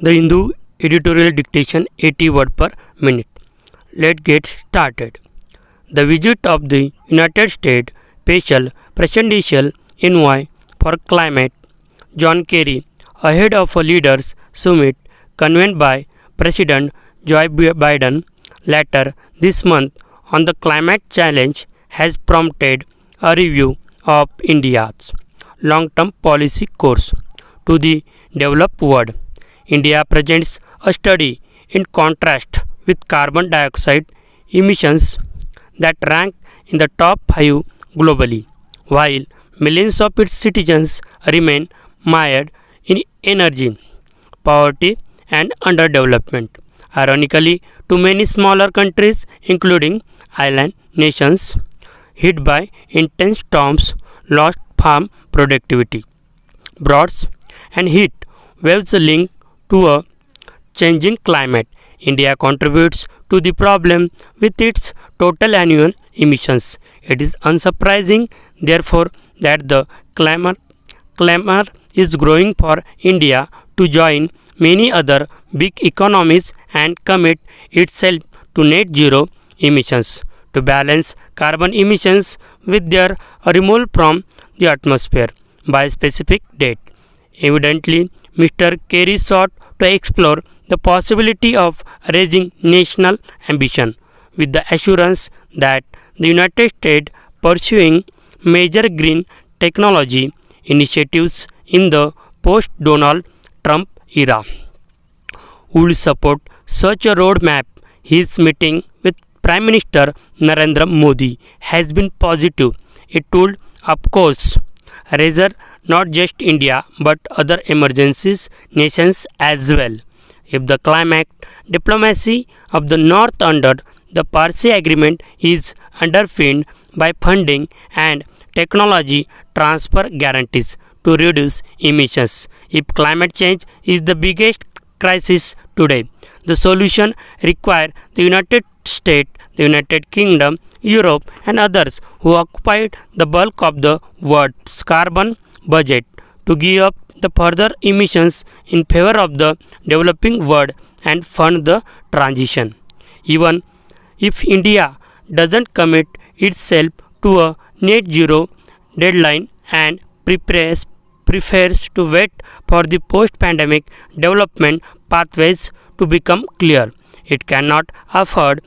The Hindu editorial dictation 80 words per minute. Let's get started. The visit of the United States Special Presidential Envoy for Climate John Kerry ahead of a leaders summit convened by President Joe Biden later this month on the climate challenge has prompted a review of India's long-term policy course to the developed world. India presents a study in contrast with carbon dioxide emissions that rank in the top 5 globally, while millions of its citizens remain mired in energy, poverty, and underdevelopment. Ironically, too many smaller countries, including island nations hit by intense storms, lost farm productivity, droughts, and heat waves linked to a changing climate. India contributes to the problem with its total annual emissions. It is unsurprising, therefore, that the clamor is growing for India to join many other big economies and commit itself to net zero emissions to balance carbon emissions with their removal from the atmosphere by a specific date. Evidently, Mr. Kerry sought to explore the possibility of raising national ambition with the assurance that the United States pursuing major green technology initiatives in the post-Donald Trump era would support such a roadmap. His meeting with Prime Minister Narendra Modi has been positive. It would, of course, raise not just India but other emergencies nations as well. If the climate diplomacy of the North under the Paris Agreement is underpinned by funding and technology transfer guarantees to reduce emissions. If climate change is the biggest crisis today, the solution requires the United States, the United Kingdom, Europe, and others who occupied the bulk of the world's carbon budget to give up the further emissions in favor of the developing world and fund the transition. Even if India doesn't commit itself to a net zero deadline and prefers to wait for the post-pandemic development pathways to become clear, it cannot afford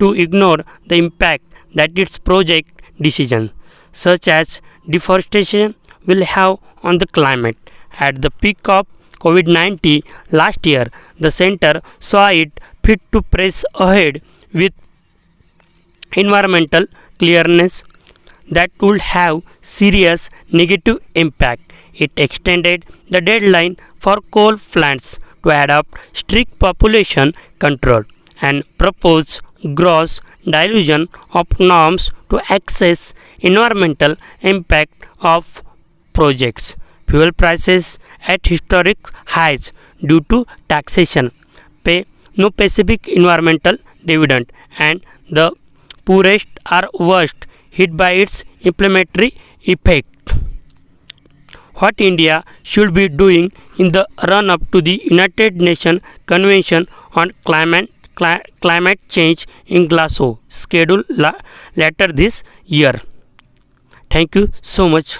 to ignore the impact that its project decisions, such as deforestation, will have on the climate. At the peak of COVID-19 last year, the center saw it fit to press ahead with environmental clearness that would have serious negative impact. It extended the deadline for coal plants to adopt strict population control and proposed gross dilution of norms to assess environmental impact of projects. Fuel prices at historic highs due to taxation pay no specific environmental dividend, and the poorest are worst hit by its implementary effect. What India should be doing in the run up to the United Nations Convention on Climate Change in Glasgow, scheduled later this year. Thank you so much.